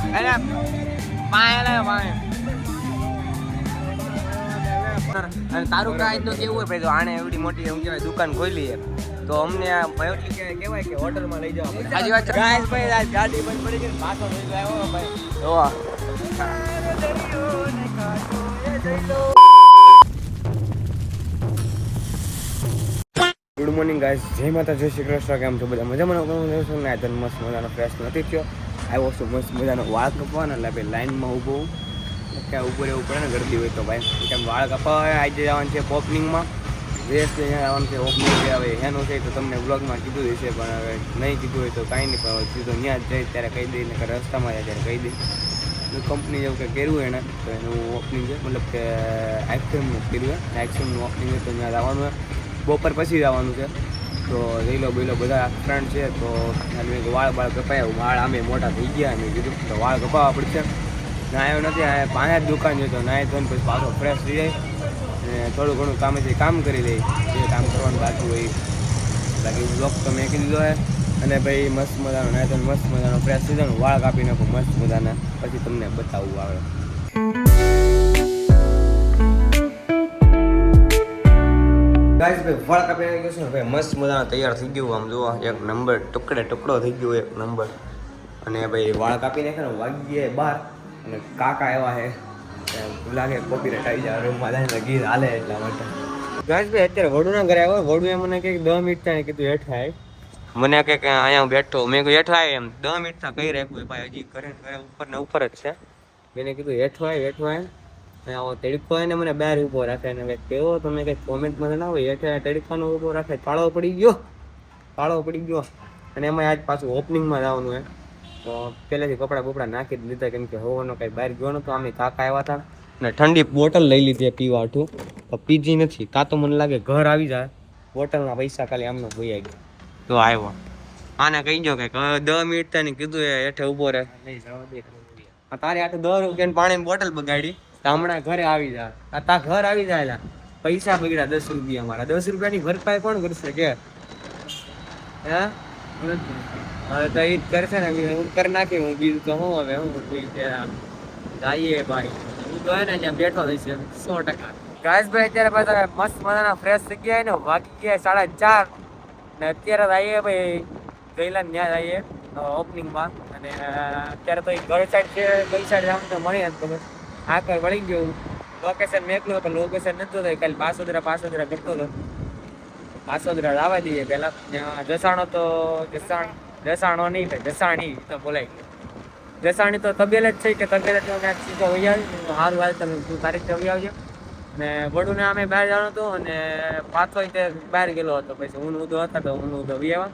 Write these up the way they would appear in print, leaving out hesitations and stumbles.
એને પાણી અને તારું કાંઈ તો કેવું હોય ભાઈ, તો આને એવડી મોટી એમ કહેવાય દુકાન ખોલી છે તો અમને આ એટલી કહેવાય કે હોટલમાં લઈ જવા પડે. સાચી વાત છે. ગાઈસ ભાઈ આ ગાડી બંધ પડી ગઈ, પાછો લઈ આવ્યો ભાઈ. જોવા ગુડ મોર્નિંગ ગાઈસ, જય માતા, જય શ્રી કૃષ્ણ. કેમ છો બધા? મજામાં છું ને? તન મસ્ત મજાનો ફ્રેશ નથી થયો. આવ્યો છું મસ્ત મજાનો વાળ કપવાના, એટલે ભાઈ લાઈનમાં ઊભો ક્યાં ઊભો રહેવું પડે ને ગરદી હોય તો ભાઈ. કેમ વાળ કપાવા આજે જવાનું છે ઓપનિંગમાં, ડ્રેસ આવવાનું છે ઓપનિંગ. હવે એનું છે તો તમને બ્લોગમાં કીધું હશે, પણ હવે નહીં કીધું હોય તો કાંઈ નહીં, પણ સીધો ત્યાં જ જાય ત્યારે કહી દઈ ને રસ્તામાં જાય ત્યારે કહી દઈ. કંપની જેવું કંઈ કર્યું એને તો એનું ઓપનિંગ છે, મતલબ કે આઈસ્ક્રીમનું કર્યું હોય, આઈસ્ક્રીમનું ઓપનિંગ છે તો ત્યાં જવાનું હોય. બપોર પછી જવાનું છે તો રીલો બીલો બધા ફ્રેન્ડ છે તો વાળ કપાયા. વાળ આમે મોટા થઈ ગયા મેં કીધું તો વાળ કપાવવા પડશે. ના આવ્યો નથી, આ પાંચ જ દુકાન છે તો નાય ધોઈને પછી પાછો ફ્રેશ થઈ જાય અને થોડું ઘણું કામ છે કામ કરી લઈ, જે કામ કરવાનું બાકી હોય. બાકી બ્લોગ તો મેં કીધું હોય. અને ભાઈ મસ્ત મજાનો નાય ધોઈને મસ્ત મજાનો ફ્રેશ થઈ જાય, વાળ કાપી નાખું મસ્ત મજાના, પછી તમને બતાવવું આવે. ગાઈસ ભાઈ વાળ કાપી ગયો છે ને ભાઈ, મસ્ત મજાનો તૈયાર થઈ ગયું. આમ જુઓ એક નંબર ટુકડો થઈ ગયો એક નંબર. અને ભાઈ વાળ કાપી નાખે ને વાગી ગયા 12 અને કાકા એવા છે લાગે કોપીરાઈટ આવી જાય રૂમમાં જાય ને ગીત હાલે એટલા માટે. ગાઈસ ભાઈ અત્યારે વડુના ઘરે આવ્યો. વડુએ મને કંઈક 10 મિનિટ થાય કીધું હેઠા આવી. મને કંઈક અહીંયા બેઠો મેં કહ્યું હેઠા આવી એમ 10 મિનિટ થાય કહી રાખ્યું ભાઈ, હજી ઘરે ઉપર ને ઉપર જ છે. મેં કીધું હેઠો આવી આવો તડકો હોય ને મને બહાર ઊભો રાખે ને કંઈક કેવો તમે કંઈક કોમેન્ટમાં ના હોય હેઠે તડકાનો ઊભો રાખે. પાળો પડી ગયો અને એમાં આજ પાછું ઓપનિંગમાં જવાનું હોય તો પહેલેથી કપડાં બપડા નાખી જ લીધા, કેમ કે હોવાનો કંઈ બહાર ગયો નતો. આમે કાકા આવ્યા હતા ને ઠંડી બોટલ લઈ લીધી પીવા હતું તો પીજી નથી. કાં તો મને લાગે ઘર આવી જાય બોટલના પૈસા ખાલી આમનો ભૂઈ ગયા તો આવ્યો. આને કહી ગયો કે 10 મિનિટ થાય ને કીધું એ હેઠે ઊભો રહે. તારે આટલું 10 રૂપિયાની પાણીની બોટલ બગાડી હમણાં ઘરે આવી જાય. તા ઘર આવી જાય પૈસા બગડ્યા 10 રૂપિયા મારા. 10 રૂપિયાની ભરપાઈ કોણ કરશે કે હે? હવે તો એ જ કરશે ને, હું કરી નાખી. હું બીજું તો હું હવે હું જઈએ ભાઈ. હું તો હે ને ત્યાં બેઠો થઈશ 100%. ગાઈસ ભાઈ અત્યારે પાછા મસ્ત મજાના ફ્રેશ થઈ ગયા ને વાગી ગયા 4:30 ને અત્યારે જ આવીએ ભાઈ ગયેલા ત્યાં જઈએ ઓપનિંગમાં. અને અત્યારે તો ઘર સાઈડ છે, કઈ સાઈડ જવાનું તો મળી નથી ખબર. હા કઈ વળી ગયું લોકેશન મેકલું પણ લોકેશન નતું થાય. કાલે પાસોદરા કરતો હતો. પાસોદરા લાવવા દઈએ પેલા. જસાણો તો જસાણો નહીં ભાઈ, જસાણી તો બોલાય. જસાણી તો તબેલ જ છે કે તબેલ જ સીધો વહી આવી. સારું હાલ તમે તું તારીખ વહી આવજો. ને વડુને અમે બહાર જવાનું હતું અને પાછો તે બહાર ગયેલો હતો. પછી હું ઉધો હતા તો હું ઉધો વહી આવ્યા.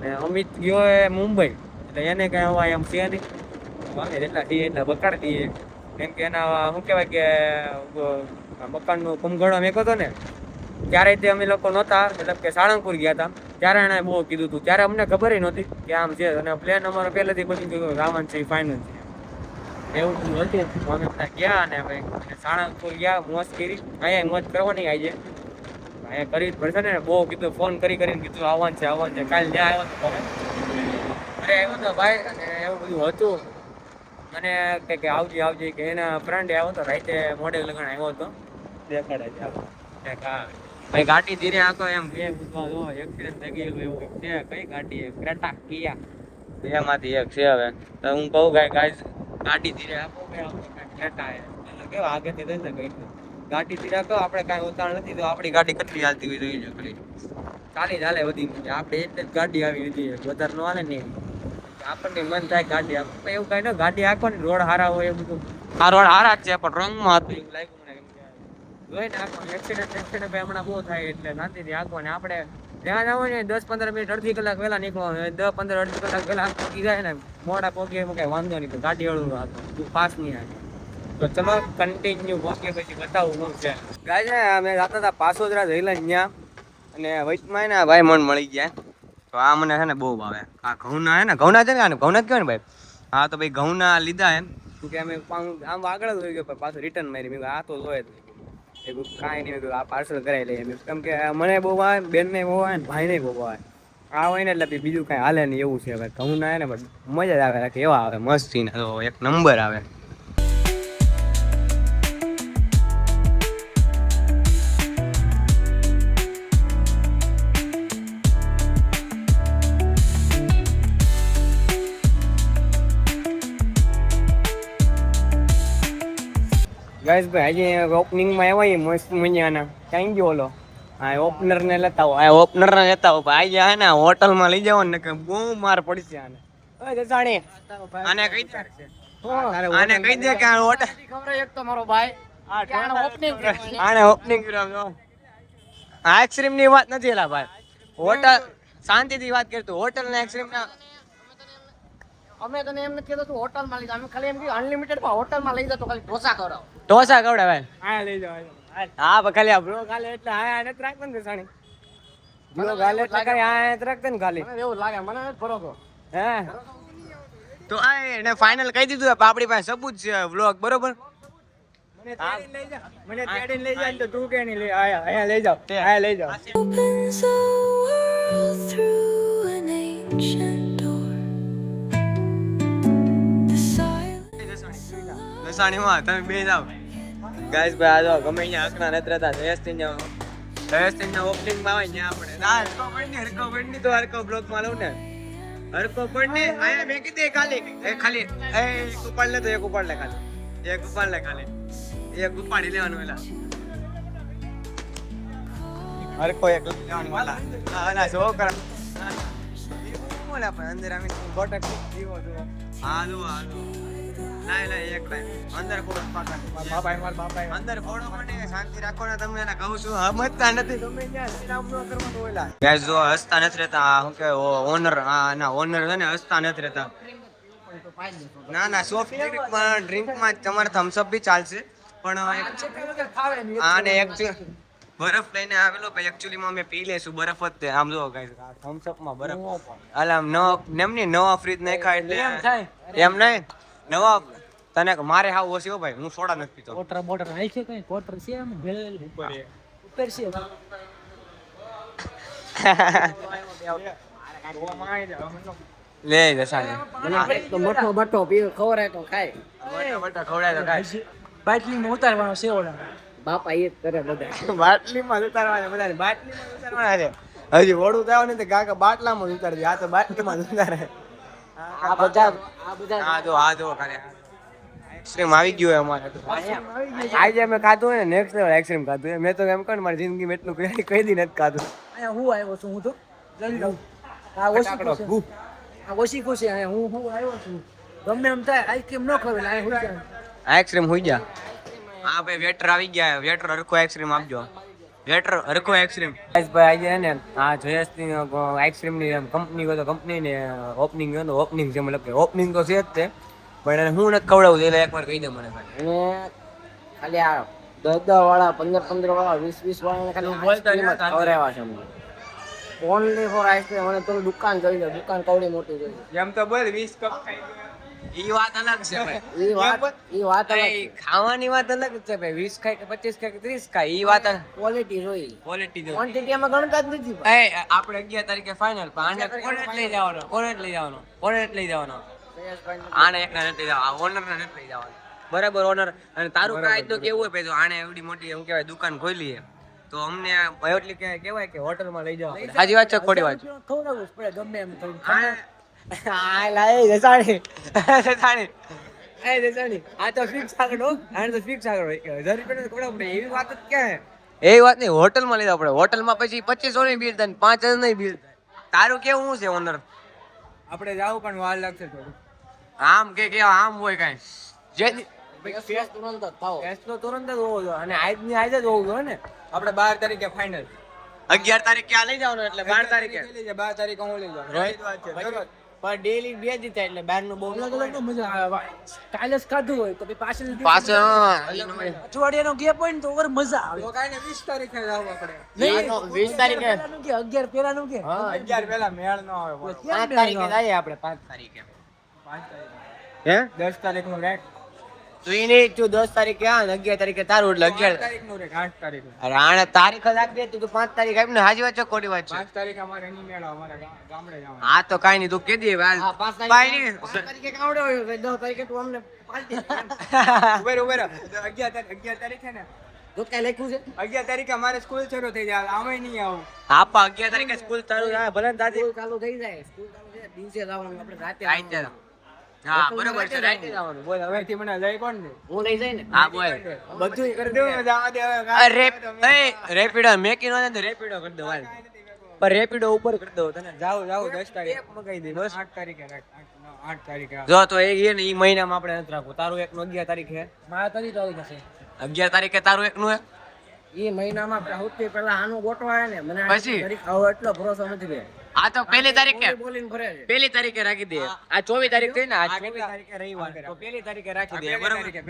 ને અમિત ગયો એ મુંબઈ, એટલે એને કઈ હવા એમ છે નહીં. અમે જેટલા છીએ એટલા બકાડી દઈએ, કેમ કે એના શું કહેવાય કે મકાનનું કુંભગળો મેકો હતો ને ત્યારે તે અમે લોકો નહોતા, મતલબ કે સાળંગપુર ગયા હતા ત્યારે એણે બહુ કીધું હતું. ત્યારે અમને ખબર નહોતી કે આમ છે. અને પ્લેન અમારો પહેલેથી બની ગયું રાવણ છે ફાઇનલ છે એવું હતું. અમે બધા ગયા અને ભાઈ સાળંગપુર ગયા, મોજ કરી. અહીંયા મોજ કરવાની આજે અહીંયા કરી જ પડશે ને. બહુ કીધું ફોન કરીને કીધું આવવાનું છે. કાલે ત્યાં આવ્યો હતો અરે આવ્યો હતો ભાઈ અને એવું બધું હતું. અને કંઈક આવજે કે એના ફ્રેન્ડ આવ્યો હતો રાતે મોડેલ લગન આવ્યો હતો. દેખાડે છે ભાઈ ગાડી ધીરે આતો એમ એક્સિડન્ટ થઈ ગયેલું એવું છે. કઈ ગાડી ક્રેટા કિયા એમાંથી એક છે. હવે તો હું કહું ગાઈસ ગાડી ધીરે આપો ક્રેટા એટલે કેવું આગળથી થઈ શકે ગાડી ધીરે આપો. આપણે કાંઈ ઉતાવળ નથી તો આપણી ગાડી કેટલી હાલતી હોય જોઈ કરી ચાલી ચાલે બધી. આપણે એટલે જ ગાડી આવી લીધી વધારે ન હાલે ને આપણને મન થાય ગાડી આપો એવું કઈ ન. ગાડી આખો ને રોડ હારા હોય એ બધું. આ રોડ હારા જ છે પણ રંગમાં હતું એવું લાગ્યું મને. જોઈને આખો એક્સિડન્ટ હમણાં બહુ થાય એટલે નાથી આખો ને આપણે ત્યાં જાવ ને 10-15 મિનિટ અડધી કલાક વહેલા નીકળવાનું. 10-15 અડધી કલાક વહેલા પહોંચી જાય ને મોડા પહોંચે એમાં કઈ વાંધો નહીં. તો ગાડી હળવું હતું પાસ નહીં આવે તો ચલો કન્ટિન્યુ પહોંચીએ પછી બતાવું શું છે. ગાય અમે જતા હતા પાસોદરા જઈલા ત્યાં અને વચમાં ને ભાઈ મન મળી ગયા તો આ મને છે ને બહુ ભાવે. આ ઘઉંના છે ને ઘઉંના જ કહેવાય ને ભાઈ. હા તો ભાઈ ઘઉંના લીધા એમ કે અમે આમ આગળ જ રહી ગયો પાછું રિટર્ન મારી. મેં આ તો જોઈએ કાંઈ નહીં આ પાર્સલ કરાવી લઈએ કેમ કે મને બહુ આવે, બેનને બહુ આવે ને ભાઈને બહુ આવે. આ હોય ને એટલે બીજું કઈ હાલે નહીં એવું છે હવે ઘઉં ના ને મજા જ આવે કેવા આવે મસ્તી ના તો એક નંબર આવે. ગાઈસ ભાઈ આજે ઓપનિંગમાં આવ્યા મસ્ત મજાના ક્યાં ગયો ઓલો હા ઓપનર ને લેતા આવો આ ઓપનર ને લેતા આવો ભાઈ આજે હે ને હોટલમાં લઈ જાવ ને કે બહુ માર પડશે આને ઓય જસાણી આને કહી દે આને કહી દે કે આ હોટલ ખબર એક તો મારો ભાઈ આને ઓપનિંગ કર્યો આઈસ્ક્રીમ ની વાત નથી એલા ભાઈ હોટલ શાંતિથી વાત કરતો હોટલ ને આઈસ્ક્રીમ ના અમે તને એમ નથી કીધું તું હોટલ માં લઈ જા અમે ખાલી એમ કીધું અનલિમિટેડ માં હોટલ માં લઈ જા તો ખાલી ઢોસા ખવડાવે હા લઈ જાવ હા ખાલી આ બ્રો ગાલે એટલે આ નથી રાખતો ને સાણી બ્રો ગાલે એટલે કઈ આ નથી રાખતો ને ખાલી મને એવું લાગે મને નથી ફરકો હે તો આ એને ફાઇનલ કહી દીધું આપણી પાસે સબૂત છે વ્લોગ બરોબર મને તેડીને લઈ જાય તો તું કે નહીં લઈ અહીંયા લઈ જાવ અહીંયા લઈ જાવ દસાણીમાં તમે બે જાવ ગાઈસ ભાઈ આ ગમે અહીંયા આંકડા નથી રહેતા જયેશના ઓપનિંગમાં આવે ત્યાં આપણે ના હરકો પડની તો હરકો બ્લોકમાં લઉં ને હરકો પડની આયા મેં કીધું ખાલી એક ઉપાડ લે તો એક ઉપાડ લે ખાલી એક ઉપાડી લેવાનું એલા હરકો એક લેવાનું વાલા ના છોકરા બોલે આપણે અંદર આવીને ગોટક જીવો જો હાલો ના એક ટાઈમ અંદર ફોડો બાપાઈ અંદર ફોડો પણ શાંતિ રાખો ને તમને એને કહું છું સમજતા નથી તમે ત્યાં શ્રીરામ નો કરવાનું ઓલા ગાઈસ જો હસતા નથી રહેતા હું કે ઓનર ના ઓનર છે ને હસતા નથી રહેતા ના સોફ્ટ ડ્રિંકમાં તમારે થમ્સ અપ બી ચાલશે પણ આને એકચ્યુઅલી બરફ લઈને આવેલો ભાઈ એકચ્યુઅલી માં મેં પી લેશું બરફ જ તે આમ જો ગાઈસ થમ્સ અપ માં બરફ આલા નેમની નવા ફ્રીજ નાખ્યા એટલે એમ નહીં નવા તને મારે હાવ ઓછી હો ભાઈ હું સોડા નથી પીતો બોટર હાલ છે કઈ બોટર છે એમ ભેલ ઉપર છે લે દસાને તો મઠો બટો પીવ ખવરાય તો ખાય મઠો ખવરાય તો ખાય બાટલીમાં ઉતારવાનો છે ઓલા બાપા એ કરે બધા બાટલીમાં ઉતારવાના બધા બાટલીમાં ઉતારવાના છે હજી વડું થાવ ને તો કાકા બાટલામાં ઉતારજે આ તો બાટલીમાં ઉતારે આ બધા આ જો કરે આઈસ્ક્રીમ આવી ગયું અમારે આજે અમે ખાધું ને નેક્સ્ટ લેવલ આઈસ્ક્રીમ ખાધું મેં તો એમ કહું મારી જિંદગીમાં એટલું કઈ દી નથી ખાધું અહીંયા હું આવ્યો છું હું તો ઓછી ખુશી હું આવ્યો છું ગમે એમ થાય આઈસ્ક્રીમ ન ખવાય આઈસ્ક્રીમ હોઈ ગયા હા ભાઈ વેટર આવી ગયા વેટર હરખો આઈસ્ક્રીમ આપજો વેટર હરખો આઈસ્ક્રીમ ભાઈ આજે ને આ જયેશની આઈસ્ક્રીમ ની કંપની હોય તો કંપની ને ઓપનિંગ હોય તો ઓપનિંગ છે મતલબ કે ઓપનિંગ તો છે જ તે પણ હું નથી ખવડાવું એટલે એકવાર કહી દે મને અને ખાલી આ 10 વાળા 15 વાળા 20 વાળા ખાલી બોલતા ખવડાવવા છે અમને ઓનલી ફોર આઈસ્ક્રીમ અને તમે દુકાન જોઈ લો દુકાન કવડી મોટી જોઈ એમ તો બોલ 20 કપ ખાઈ ઈ વાત અલગ છે ભાઈ ઈ વાત અલગ ખાવાની વાત અલગ છે ભાઈ 20 ખાય કે 25 ખાય કે 30 ખાય ઈ વાત ક્વોલિટી જોઈ ક્વોલિટી જો ક્વોન્ટિટી માં ગણતા જ નથી ભાઈ આપણે 11 તારીખે ફાઇનલ પણ આને કોનેટ લઈ જવાનો આને એકને નથી લઈ જવાનો ઓનર ને નથી લઈ જવાનો બરાબર ઓનર અને તારું કાઈ તો કેવું હોય ભાઈ તો આને એવડી મોટી એમ કહેવાય દુકાન ખોલી તો અમને એટલી કહેવાય કે હોટલમાં લઈ જાવ સાચી વાત છે ખોટી વાત ખવડાવવું પડે ગમે એમ આ લાય જસાણી આ તો ફિક્સ આગળ આને તો ફિક્સ આગળ 1000 રૂપિયા ખવડાવવું પડે એવી વાત જ ક્યાં એવી વાત નહીં હોટલમાં લઈ જવું પડે હોટલમાં પછી 2500 ની બિલ થાય 5000 નહીં બિલ થાય તારું કેવું છે ઓનર આપણે જાવ પણ વાર લાગશે થોડું આમ કે આમ હોય કાઈ જે ફેસ તુરંત જ થાવ ફેસ તો તુરંત જ હોવો જોઈએ અને આજની આજ જ હોવું જોઈએ ને આપણે 12 તારીખે ફાઇનલ 11 તારીખે આ લઈ જવાનું એટલે 12 તારીખે 12 તારીખે હું લઈ જાવ રોહિત વાત છે બરોબર પણ ડેલી બે દીતા એટલે બહાર નું બહુ અલગ અલગ મજા આવે કાલે જ ખાધું હોય તો પાછળ અઠવાડિયાનો ગેપ હોય ને તો ઓર મજા આવે તો કાઈને 20 તારીખે જાવ આપણે 20 તારીખે 11 પહેલા નું કે હા 11 પહેલા મેળ ન આવે 5 તારીખે જઈએ આપણે 5 તારીખે હે 10 તારીખ નું રાઈટ તું ઈ નહીં, તું 10 તારીખે આ ને 11 તારીખે તારું એટલે 11 તારીખનું રે 8 તારીખે. અરે આને તારીખ જ આપી દે, તું 5 તારીખ આપીને હાજી વાત છે ખોટી વાત છે? 5 તારીખે અમારે એની મેળો અમારે ગામડે જવાનું. હા તો કાઈ નહીં, તું કહી દે ભાઈ. હા, 5 કાઈ નહીં. તારીખે કાવડે હોય 10 તારીખે તું અમને પાલટી ઉભેર ઉભેર 11 તારીખે ને તો કઈ લખ્યું છે 11 તારીખે અમારે સ્કૂલ શરૂ થઈ જાય આમે નહીં આવું. આપા 11 તારીખે સ્કૂલ ચાલુ થાય ભલે ને દાદી. સ્કૂલ ચાલુ થઈ જાય સ્કૂલ ચાલુ થાય દિવસે જવાનું આપણે રાતે રાઈતે. આવવાનું. હા બરોબર છે, રાઈતે જવાનું. બોલ હવેથી મને લઈ કોણ દે હું લઈ જાય ને હા બોલ. બધું કરી દઉં જવા દે હવે. અરે રેપિડો મેકી નો ને રેપિડો કરી દો હાલ. પર રેપિડો ઉપર કરી દો તને. જાવ 10 તારીખે મગાઈ દે બસ. 8 તારીખે 8 તારીખે જો તો એ ને ઈ મહિનામાં આપણે નથી રાખવું. તારું એક નું 11 તારીખે, મારા તરી તારીખ હશે 11 તારીખે તારું એક નું હે. એ મહિનામાં સૌથી પહેલા આનું ગોઠવાય ને મને પછી? તારીખ આવો એટલો ભરોસો નથી બે આ તો પહેલી તારીખે, બોલીને ભરે છે પહેલી તારીખે રાખી દે. આ 24 તારીખ થઈ ને, આ 8 24 તારીખે રવિવાર તો પહેલી તારીખે રાખી દે. પહેલી બરોબર, તારીખે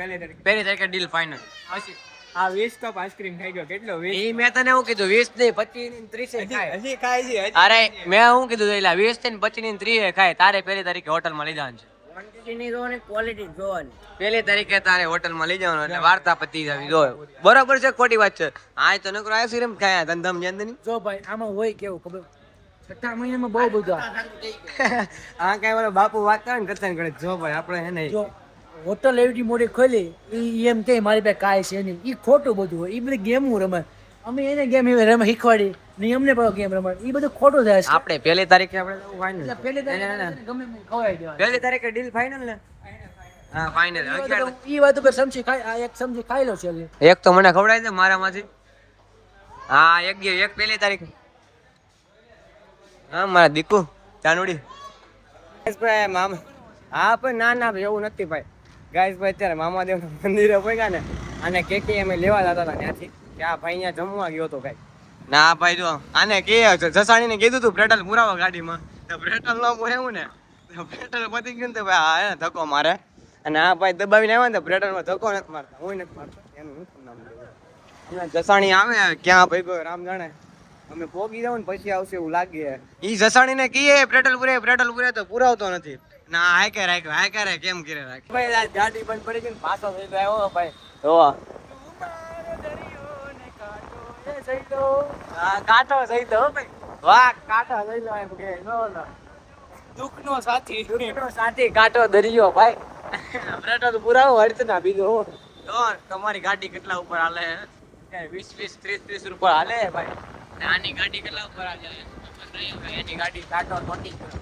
પહેલી તારીખે ડીલ ફાઇનલ. પછી આ 20 કપ આઈસ્ક્રીમ ખાઈ ગયો કેટલો 20 એ મેં તને શું કીધું, 20 નહીં 25 ની 30 ખાય. હજી ખાય છે હજી. અરે મેં શું કીધું એલા 20 થી 25 ની 30 ખાય. તારે પહેલી તારીખે હોટલમાં લઈ જવાનું છે. ક્વોન્ટિટી ની જોવાની ક્વોલિટી જોવાની પહેલી તારીખે તારે હોટલમાં લઈ જવાનું એટલે વાર્તા પતી જવી જો. બરોબર છે ખોટી વાત છે? આ તો નકરો આઈસ્ક્રીમ ખાય ધંધમ જંદની. જો ભાઈ આમાં હોય કેવું ખબર છઠ્ઠા મહિનામાં બહુ બધું આ કઈ ઓલો બાપુ વાત કરે ને કરતા ને કરે જો ભાઈ આપણે હે ને જો હોટલ એવી મોટી ખોલી ઈ એમ કે મારી પાસે કાંઈ છે નહીં ઈ ખોટું બધું હોય ઈ બધી ગેમો રમે અમે એને ગેમ એવી રમે શીખવાડી ને અમને પણ ગેમ રમાડ ઈ બધું ખોટું થાય છે આપણે પહેલી તારીખે આપણે જવું ફાઇનલ. એટલે પહેલી તારીખે ગમે એમ ખવાઈ દેવાનું પહેલી તારીખે ડીલ ફાઇનલ ને? હા ફાઇનલ. ઈ વાત ઉપર સમજી ખાઈ આ એક સમજી ખાઈ લો છે એક તો મને ખવડાવી દે મારામાંથી. હા એક પહેલી તારીખે. હા મારા દીકુ ચાનુડી. ભાઈ મામા હા પણ ના ભાઈ એવું નથી ભાઈ ગાઈસ ભાઈ અત્યારે મામાદેવ મંદિરે પહોંચ્યા ને અને કેકી અમે લેવા જતા હતા ત્યાંથી કે આ ભાઈ અહીંયા જમવા ગયો હતો ભાઈ. ના ભાઈ જો આને કે જસાણી ને કીધું તું પેટ્રોલ પુરાવો ગાડીમાં, તો પેટ્રોલ ન પુરાવું ને તો પેટ્રોલ પતી ગયું ને તો ભાઈ આ ધક્કો મારે. અને આ ભાઈ દબાવીને આવ્યા ને તો પેટ્રોલમાં ધક્કો નથી મારતા, હું નથી મારતો. એનું શું નામ લેવું? જસાણી આવે ક્યાં ભાઈ રામ જાણે. અમે પોગી જાવ ને પછી આવશે એવું લાગે. ઈ જસાણી ને કીએ પેટ્રોલ પૂરે તો પુરાવતો નથી. ના હાય કે રાખ કેમ કરે રાખ ભાઈ આ ગાડી બંધ પડી ગઈ ને પાછો થઈ ગયો આવ્યો ભાઈ. તો કાંટો થઈ તો ભાઈ વાહ કાંટો થઈ લો એમ કે નો દુઃખનો સાથી સાથી કાંટો દરિયો ભાઈ. પેટ્રોલ પુરાવો હરત ના બીજું. તો તમારી ગાડી કેટલા ઉપર હાલે? 20 30 રૂપિયા હાલે ભાઈ. ને આની ગાડી કેટલા ઉપર હાલે? એની ગાડી કાંટો તોડી ગયો.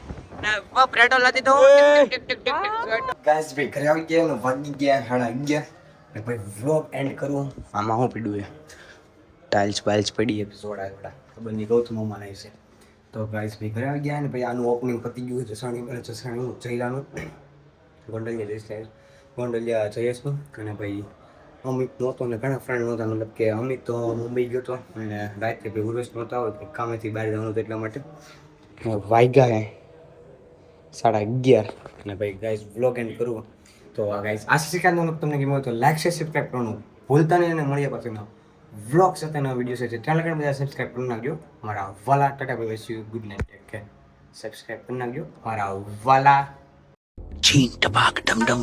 પેટ્રોલ નથી તો ગાઈસ ભાઈ ઘરે આવી ગયા ને વાગી ગયા 11:30 ને ભાઈ વ્લોગ એન્ડ કરું. આમાં હું પીડું એ ટાઇલ્સ પડી એપિસોડ થોડા ખબર નહીં કહું તો મમ્મા નહીં છે. તો ગાઈસ ભાઈ ઘરે આવી ગયા ને ભાઈ આનું ઓપનિંગ પતી ગયું. જસાણી જયરાનું ગોંડલિયા જયેશનું અને ભાઈ અમિત નહોતો ને ઘણા ફ્રેન્ડ નહોતા. મતલબ કે અમિત તો મુંબઈ ગયો હતો અને રાત્રે ભાઈ ઉર્વેશ નહોતા હોય કામેથી બહાર જવાનું હતું એટલા માટે વાગ્યા 11:30 અને ભાઈ ગાઈસ વ્લોગ એન્ડ કરું. તો ગાઈસ આ શીખાડનો તમને કેમ હોય તો લાઈક શેર સબસ્ક્રાઈબ કરવાનું ભૂલતા નહીં અને મળીએ પાછળના વ્લોગ સાથેના વિડીયો છે ત્યાં લગન બધા સબસ્ક્રાઈબ કરી નાખજો મારા વાલા. Tata bye bye, good night, take care. Subscribe કરી નાખજો મારા વાલા. છીન ટપાક ડમ ડમ.